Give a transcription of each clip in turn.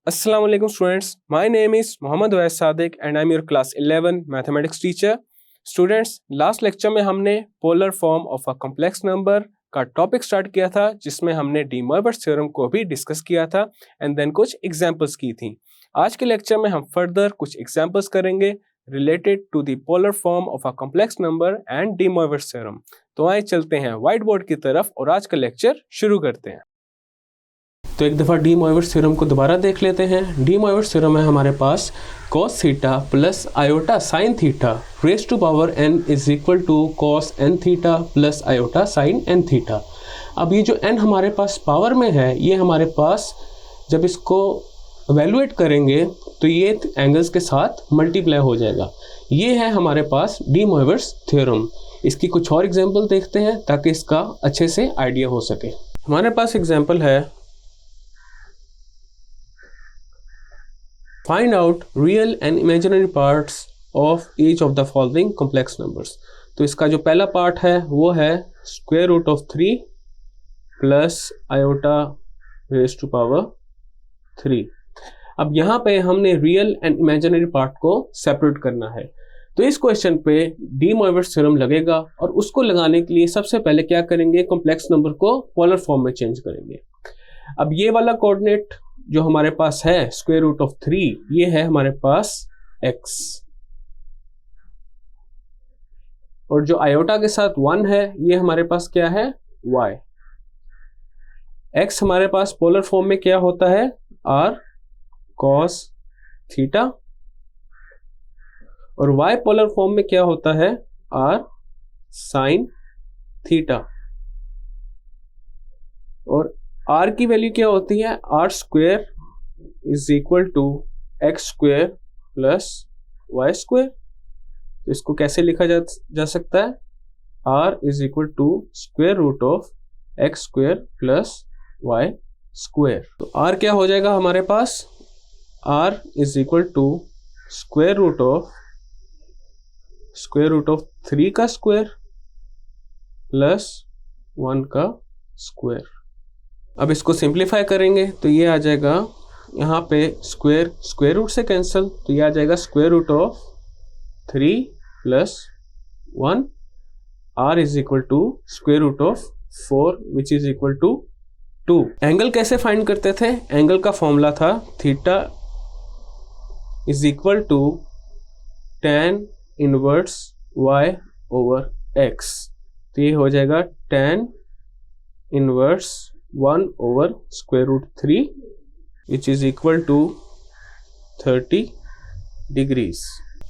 Assalamu alaikum students. My name is Mohammad Wais Sadiq and I'm your class 11 mathematics teacher. Students, last lecture में हमने polar form of a complex number का topic start किया था जिसमें हमने D Moivre's theorem को भी discuss किया था एंड देन कुछ एग्जांपल्स की थी। आज के लेक्चर में हम फर्दर कुछ एग्जांपल्स करेंगे related to the polar form of a complex number and de Moivre's theorem. तो आइए चलते हैं व्हाइट बोर्ड की तरफ और आज का लेक्चर शुरू करते हैं। तो एक दफ़ा डी मॉयवर्स थ्योरम को दोबारा देख लेते हैं। डी मॉयवर्स थ्योरम है हमारे पास cos theta plus iota sine theta raise to power n is equal to cos n theta plus iota sine n theta. अब ये जो n हमारे पास पावर में है ये हमारे पास जब इसको वैल्यूएट करेंगे तो ये एंगल्स के साथ मल्टीप्लाई हो जाएगा। ये है हमारे पास डी मॉयवर्स थ्योरम। इसकी कुछ और एग्जाम्पल देखते हैं ताकि इसका अच्छे से आइडिया हो सके। हमारे पास एग्जाम्पल है Find out real and imaginary parts of each of the following complex numbers। तो इसका जो पहला पार्ट है वो है square root of 3 plus iota raise to power 3। अब यहाँ पे हमने रियल एंड इमेजिनरी पार्ट को सेपरेट करना है। तो इस क्वेश्चन पे डी मॉयवर्स थ्योरम लगेगा और उसको लगाने के लिए सबसे पहले क्या करेंगे, कॉम्प्लेक्स नंबर को पोलर फॉर्म में चेंज करेंगे। अब ये वाला कोऑर्डिनेट जो हमारे पास है स्क्वायर रूट ऑफ 3 ये है हमारे पास x और जो आयोटा के साथ 1 है ये हमारे पास क्या है y। x हमारे पास पोलर फॉर्म में क्या होता है r cos थीटा और y पोलर फॉर्म में क्या होता है r sin थीटा और r की वैल्यू क्या होती है r square is equal to X square plus Y square. तो इसको कैसे लिखा जा सकता है r is equal to square root of X square plus Y square. तो r क्या हो जाएगा हमारे पास r is equal to square root of 3 का स्क्वायर प्लस 1 का स्क्वायर। अब इसको सिंप्लीफाई करेंगे तो ये आ जाएगा यहाँ पे स्क्वायर रूट से कैंसिल तो ये आ जाएगा square root of 3 plus 1 r is equal to square root of 4 which is equal to 2। Angle कैसे फाइंड करते थे, एंगल का फॉर्मूला था theta is equal to tan inverse y over x। तो ये हो जाएगा tan inverse 1 over square root 3 which is equal to 30 degrees.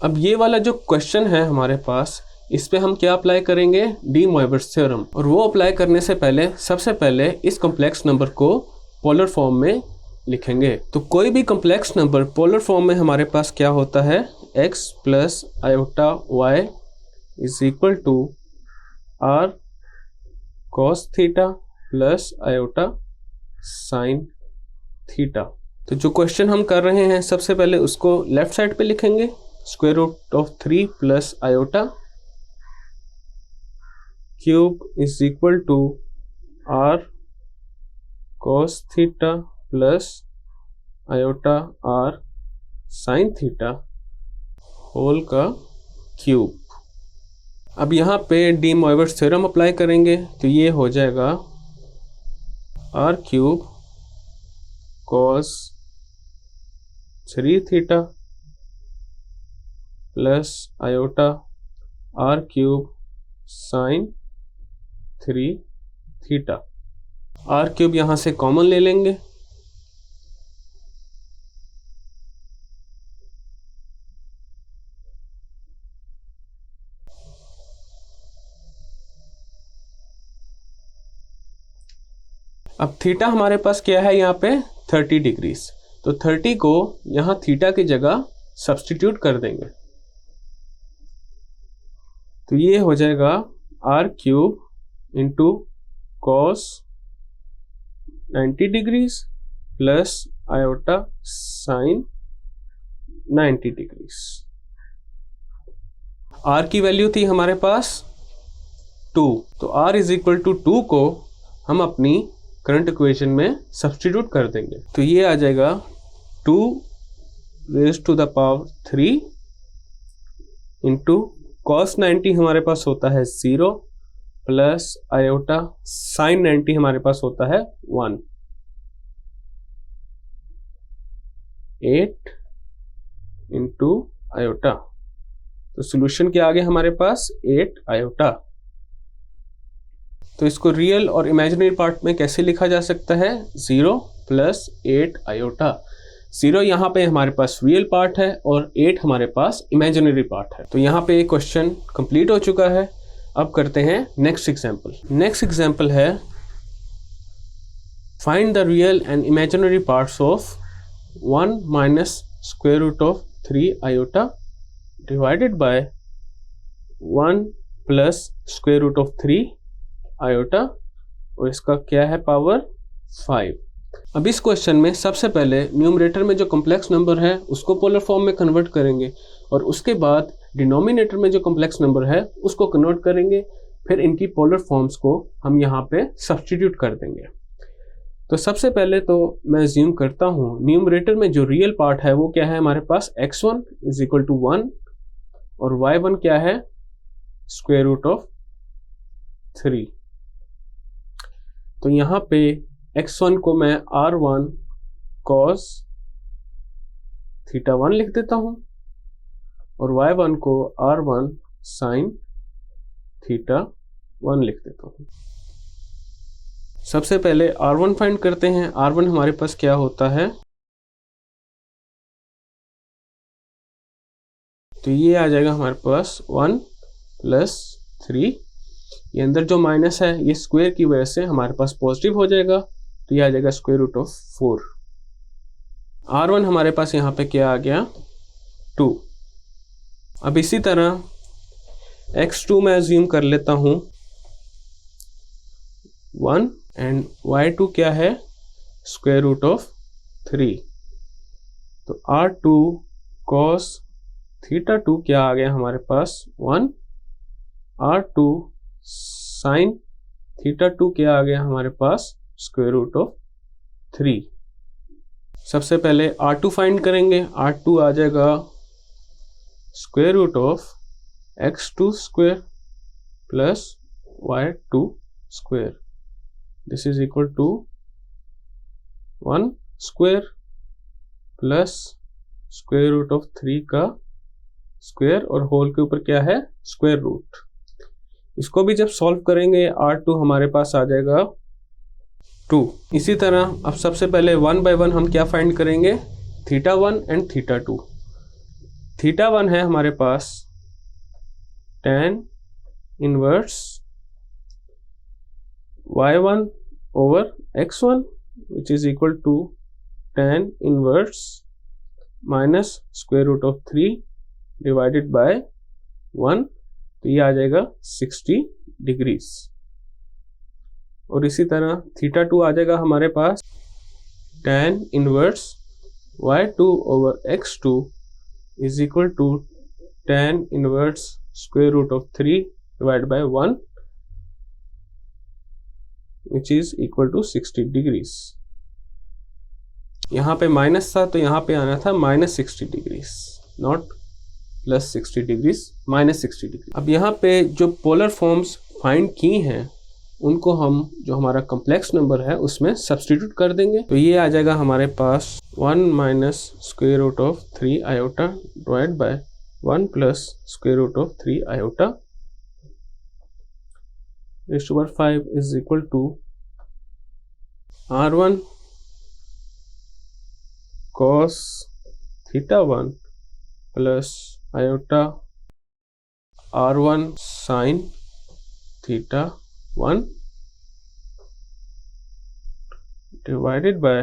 अब ये वाला जो क्वेश्चन है हमारे पास इस पे हम क्या अप्लाई करेंगे, डी मॉयवर्स थ्योरम। और वो अप्लाई करने से पहले सबसे पहले इस कॉम्प्लेक्स नंबर को पोलर फॉर्म में लिखेंगे। तो कोई भी कॉम्प्लेक्स नंबर पोलर फॉर्म में हमारे पास क्या होता है x plus iota y is equal to r cos theta plus iota sine theta. तो जो क्वेश्चन हम कर रहे हैं सबसे पहले उसको लेफ्ट साइड पे लिखेंगे square root of 3 plus iota cube is equal to r cos theta plus iota r sine theta whole का क्यूब। अब यहाँ पे डी मॉयवर्स थ्योरम अप्लाई करेंगे तो ये हो जाएगा r cube cos 3 theta plus iota r cube sign 3 theta. r cube यहाँ से कॉमन ले लेंगे अब थीटा हमारे पास क्या है यहाँ पे 30 डिग्रीज। तो 30 को यहाँ थीटा की जगह सब्स्टिट्यूट कर देंगे तो ये हो जाएगा r cube into cos 90 degrees plus iota sign 90 degrees. r की वैल्यू थी हमारे पास 2 तो r इज इक्वल टू 2 को हम अपनी करंट इक्वेशन में सब्स्टिट्यूट कर देंगे तो ये आ जाएगा 2 raise to the power 3 into cos 90 हमारे पास होता है 0 प्लस आयोटा sin 90 हमारे पास होता है 1। 8 इंटू आयोटा, तो सोल्यूशन क्या आ गया हमारे पास 8 आयोटा। तो इसको रियल और इमेजिनरी पार्ट में कैसे लिखा जा सकता है, 0 प्लस 8 आयोटा। 0 यहाँ पे हमारे पास रियल पार्ट है और 8 हमारे पास इमेजिनरी पार्ट है। तो यहाँ पे क्वेश्चन कंप्लीट हो चुका है। अब करते हैं नेक्स्ट एग्जाम्पल। नेक्स्ट एग्जाम्पल है find the real and imaginary parts of 1 minus square root of 3 iota divided by 1 plus square root of 3 iota, और इसका क्या है पावर 5। अब इस क्वेश्चन में सबसे पहले न्यूमरेटर में जो कॉम्प्लेक्स नंबर है उसको पोलर फॉर्म में कन्वर्ट करेंगे और उसके बाद डिनोमिनेटर में जो कॉम्प्लेक्स नंबर है उसको कन्वर्ट करेंगे। फिर इनकी पोलर फॉर्म्स को हम यहाँ पे सब्स्टिट्यूट कर देंगे। तो सबसे पहले तो मैं अज्यूम करता हूँ न्यूमरेटर में जो रियल पार्ट है वो क्या है हमारे पास, x1 इज इक्वल टू 1 और y1 क्या है, स्क्वायर रूट ऑफ 3। तो यहाँ पे x1 को मैं r1 cos थीटा 1 लिख देता हूँ और y1 को r1 sin थीटा 1 लिख देता हूँ। सबसे पहले r1 फाइंड करते हैं। r1 हमारे पास क्या होता है, तो ये आ जाएगा हमारे पास 1 प्लस 3। ये अंदर जो माइनस है ये स्क्वायर की वजह से हमारे पास पॉजिटिव हो जाएगा, तो ये आ जाएगा स्क्वायर रूट ऑफ 4। r1 हमारे पास यहाँ पे क्या आ गया, 2। अब इसी तरह x2 में अज्यूम कर लेता हूँ 1 एंड y2 क्या है, स्क्वायर रूट ऑफ 3। तो r2 cos थीटा 2 क्या आ गया हमारे पास 1, r2 sin थीटा 2 क्या आ गया हमारे पास, स्क्वायर रूट ऑफ 3। सबसे पहले r2 फाइंड करेंगे। r2 आ जाएगा square root of x2 square plus y2 square, this is equal to 1 square plus square root of 3 का स्क्वायर और होल के ऊपर क्या है, स्क्वायर रूट। इसको भी जब सॉल्व करेंगे r2 हमारे पास आ जाएगा 2। इसी तरह अब सबसे पहले 1 बाय 1 हम क्या फाइंड करेंगे, थीटा 1 एंड थीटा 2। थीटा 1 है हमारे पास tan inverse y1 over x1 which is equal to tan inverse minus square root of 3 divided by 1, तो ये आ जाएगा 60 डिग्रीज। और इसी तरह थीटा 2 आ जाएगा हमारे पास tan inverse y2 over x2 is equal to tan inverse square root of 3 divided by 1 which is equal to 60 degrees. यहाँ पे माइनस था तो यहाँ पे आना था minus 60 degrees, not plus 60 degrees, minus 60 degree. अब यहाँ पे जो पोलर फॉर्म्स फाइंड की हैं उनको हम जो हमारा कॉम्प्लेक्स नंबर है उसमें सब्स्टिट्यूट कर देंगे। तो ये आ जाएगा हमारे पास 1 minus square root of 3 iota divide by 1 plus square root of 3 iota raised to power 5 is equal to r1 cos theta 1 plus iota r1 sin theta 1 divided by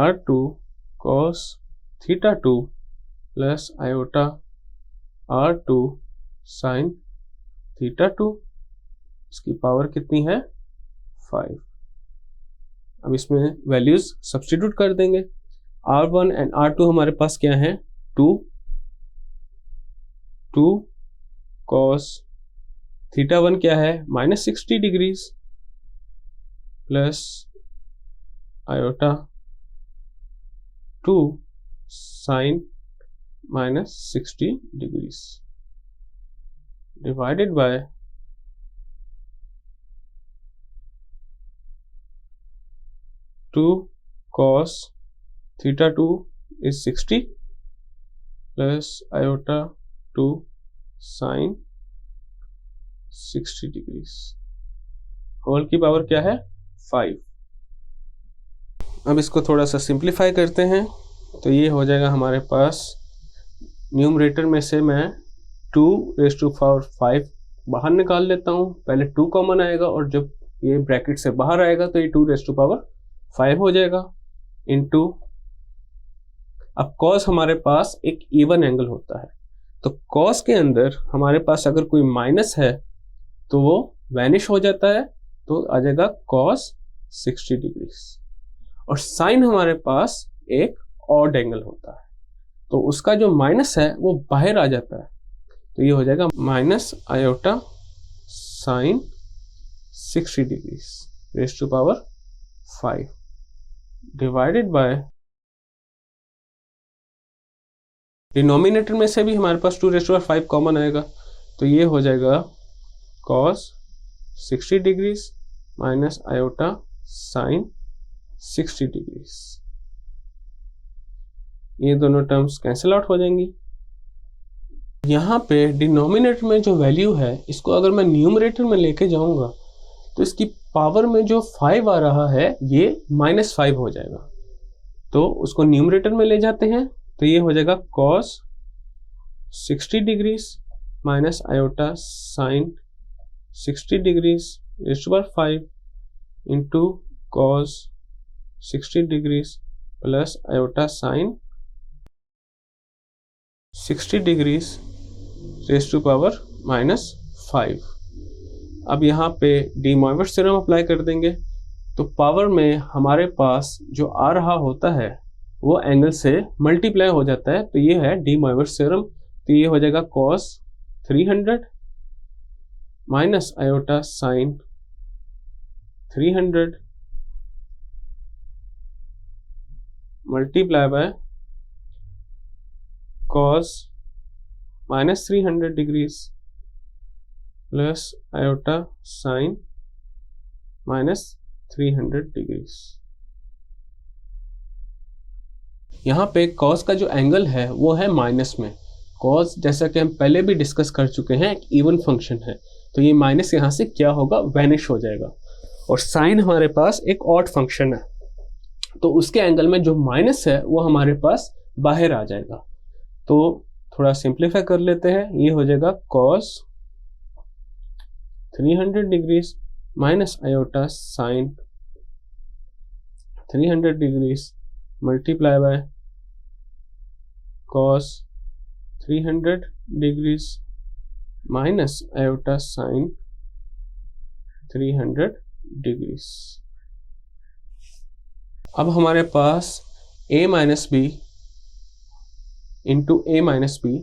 r2 cos theta 2 plus iota r2 sin theta 2, इसकी power कितनी है 5। अब इसमें values substitute कर देंगे। r1 and r2 हमारे पास क्या है, 2 cos थीटा 1 क्या है minus 60 degrees plus iota 2 sin minus 60 degrees divided by 2 cos theta 2 is 60 plus iota 2 sin 60 degrees whole की पावर क्या है 5। अब इसको थोड़ा सा सिंप्लीफाई करते हैं तो ये हो जाएगा हमारे पास, न्यूमरेटर में से मैं 2 रेज़ टू पावर 5 बाहर निकाल लेता हूँ, पहले 2 कॉमन आएगा और जब ये ब्रैकेट से बाहर आएगा तो ये 2 रेज़ टू पावर 5 हो जाएगा इनटू, अब cos हमारे पास एक इवन एंगल होता है तो cos के अंदर हमारे पास अगर कोई माइनस है तो वो वैनिश हो जाता है, तो आ जाएगा cos 60 डिग्रीज, और साइन हमारे पास एक ऑड एंगल होता है तो उसका जो माइनस है वो बाहर आ जाता है, तो ये हो जाएगा minus iota sine 60 degrees raise to power 5 divided by, denominator में से भी हमारे पास 2 रेज़ टू पावर 5 कॉमन आएगा तो ये हो जाएगा cos 60 degrees minus iota sine 60 degrees, ये दोनों टर्म्स कैंसिल आउट हो जाएंगी। यहाँ पे डिनोमिनेटर में जो वैल्यू है इसको अगर मैं न्यूमरेटर में लेके जाऊंगा तो इसकी पावर में जो 5 आ रहा है ये -5 हो जाएगा, तो उसको न्यूमरेटर में ले जाते हैं तो ये हो जाएगा cos 60 degrees minus iota sine 60 degrees raise to power 5 into cos 60 degrees plus iota sine 60 degrees raise to power -5। अब यहाँ पे डी मोइवर्स थ्योरम अप्लाई कर देंगे तो पावर में हमारे पास जो आ रहा होता है वो एंगल से मल्टीप्लाई हो जाता है, तो ये है डी मोइवर्स थ्योरम, तो ये हो जाएगा cos 300 minus iota sine 300 multiply by cos -300 degrees plus iota sine -300 degrees. यहाँ पे cos का जो एंगल है वो है माइनस में, cos जैसा कि हम पहले भी डिस्कस कर चुके हैं एक इवन फंक्शन है, तो ये माइनस यहाँ से क्या होगा वैनिश हो जाएगा, और साइन हमारे पास एक ऑड फंक्शन है तो उसके एंगल में जो माइनस है वो हमारे पास बाहर आ जाएगा, तो थोड़ा सिंप्लीफाई कर लेते हैं, ये हो जाएगा cos 300 degrees minus iota sine 300 degrees multiply by cos 300 degrees minus iota sine 300 degrees. अब हमारे पास a minus B into a minus B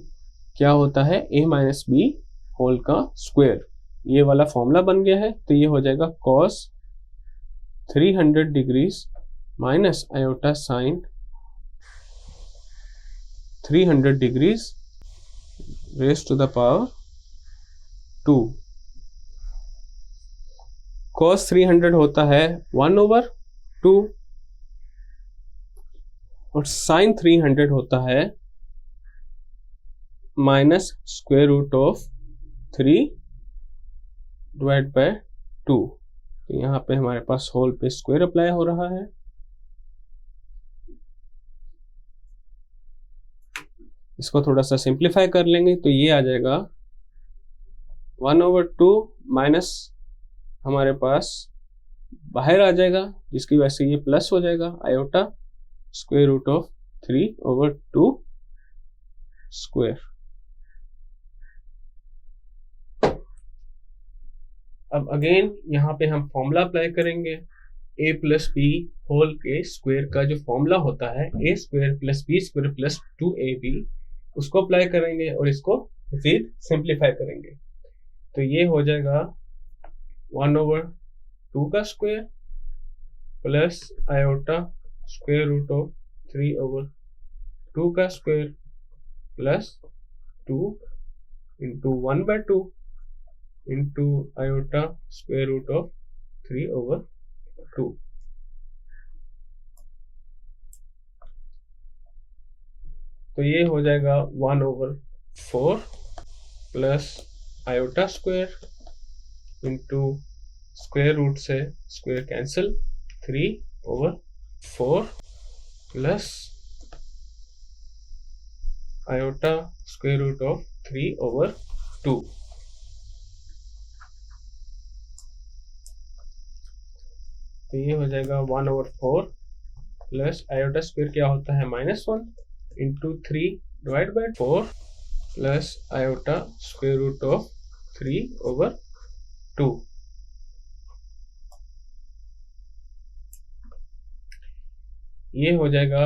क्या होता है, a माइनस बी होल का स्क्वायर, ये वाला फॉर्मूला बन गया है, तो ये हो जाएगा cos 300 degrees minus iota sine 300 degrees raise to the power 2। cos 300 होता है 1/2 और sin 300 होता है minus square root of 3 divide by 2, तो यहाँ पे हमारे पास होल पे स्क्वायर अप्लाई हो रहा है, इसको थोड़ा सा सिंप्लीफाई कर लेंगे तो ये आ जाएगा 1/2 माइनस हमारे पास बाहर आ जाएगा जिसकी वजह से ये प्लस हो जाएगा iota square root of 3/2 square. अब अगेन यहाँ पे हम फॉर्मूला अप्लाई करेंगे, a प्लस बी होल के स्क्वायर का जो फॉर्मूला होता है a square plus B square plus 2ab, उसको अप्लाई करेंगे और इसको मज़ीद सिंप्लीफाई करेंगे, तो ये हो जाएगा 1/2 का square plus iota square root of 3/2 का square plus 2 into 1/2 into iota square root of 3/2। तो ये हो जाएगा 1/4 plus iota square into square root से square cancel 3/4 plus iota square root of 3/2। तो ये हो जाएगा 1/4 प्लस आयोटा स्क्वायर क्या होता है -1 into 3/4 plus iota square root of 3/2। ये हो जाएगा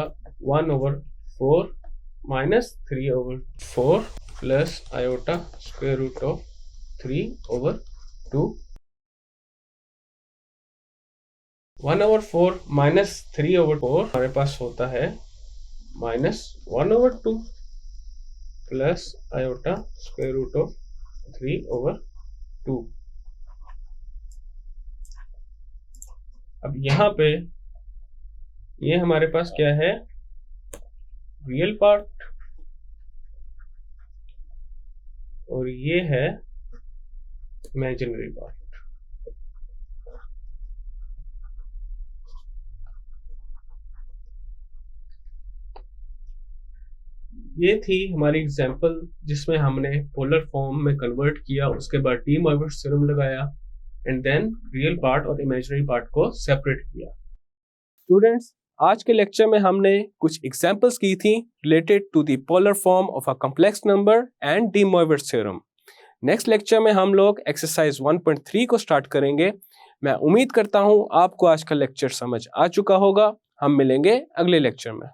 1/4 minus 3/4 plus iota square root of 3/2। 1/4 minus 3/4 हमारे पास होता है -1/2 plus iota square root of 3/2। अब यहाँ पे ये हमारे पास क्या है, रियल पार्ट, और ये है इमेजिनरी पार्ट। ये थी हमारी एग्जांपल जिसमें हमने पोलर फॉर्म में कन्वर्ट किया, उसके बाद डी मॉर्गन थ्योरम लगाया एंड देन रियल पार्ट और इमेजिनरी पार्ट को सेपरेट किया। स्टूडेंट्स, आज के लेक्चर में हमने कुछ एग्जांपल्स की थी related to the polar form of a complex number and De Morgan theorem. Next lecture में हम लोग एक्सरसाइज 1.3 को स्टार्ट करेंगे। मैं उम्मीद करता हूं आपको आज का लेक्चर समझ आ चुका होगा। हम मिलेंगे अगले लेक्चर में।